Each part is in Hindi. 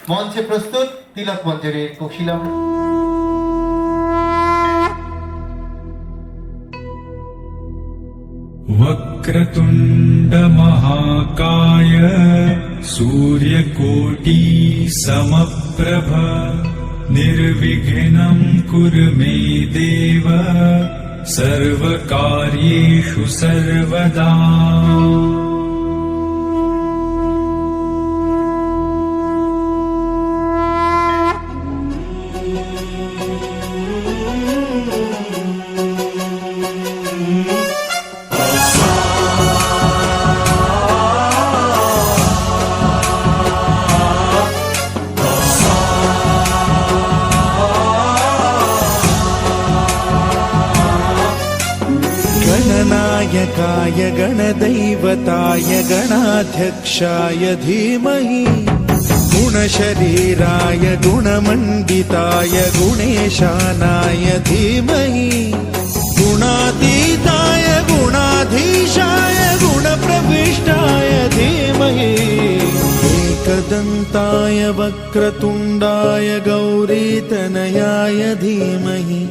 মঞ্চে প্রস্তুত তিলক মঞ্জুরি কোকিলম। वक्रतुण्ड महाकाय सूर्यकोटि समप्रभ निर्विघ्नं कुरु मे देव सर्वकार्येषु सर्वदा। गणनायकाय गणदैवताय गणाध्यक्षाय धीमहि गुणशरीराय गुणमण्डिताय गुणेशानाय धीमहि गुणातीताय गुणाधीशाय गुणप्रविष्टाय धीमहि एकदन्ताय वक्रतुण्डाय गौरीतनयाय धीमहि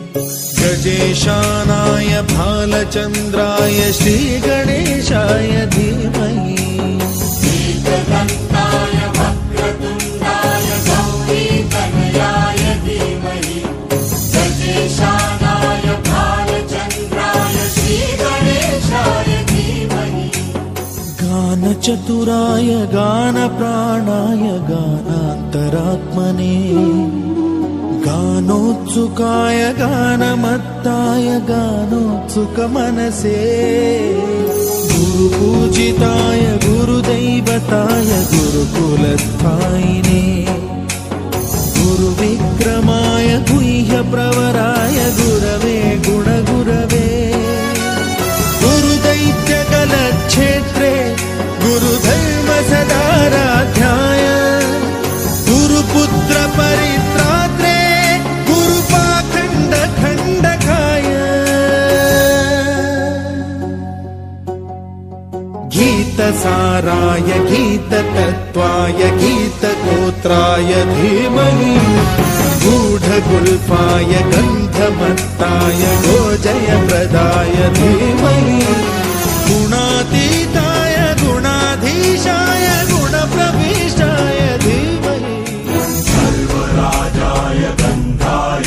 गजेशानाय भालचन्द्राय श्रीगणेशाय धीमहि एकदन्ताय वक्रतुण्डाय गौरीतनयाय धीमहि गजेशानाय भालचन्द्राय श्रीगणेशाय धीमहि गानचतुराय गानप्राणाय गानान्तरात्मने गानोत्सुकाय गानमत्ताय गानोत्सुकमनसे गुरुपूजिताय गुरुदैवताय गुरुकुलस्थायिने गुरुविक्रमाय गुह्यप्रवराय गुरवे गुणगुरवे गुरुदैत्यकलक्षेत्रे गुरुधर्मसदाराध्याय गुरुपुत्रपरित्रात्रे गीतसाराय गीततत्त्वाय गीतगोत्राय धीमहि गूढगुल्फाय गन्धमत्ताय गोजयप्रदाय धीमहि गुणातीताय गुणाधीशाय गुणप्रविष्टाय धीमहि सर्वराजाय गन्धाय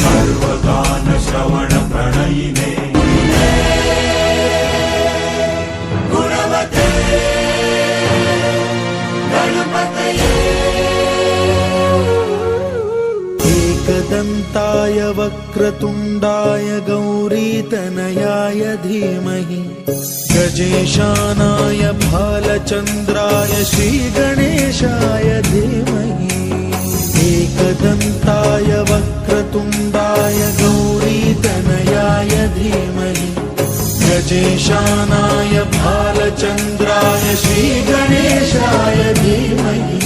सर्वगानश्रवणप्रणयिने एकदन्ताय वक्रतुण्डाय गौरीतनयाय धीमहि गजेशानाय भालचन्द्राय श्रीगणेशाय धीमहि एकदन्ताय वक्रतुण्डाय गौरीतनयाय धीमहि गजेशानाय भालचन्द्राय श्रीगणेशाय धीमहि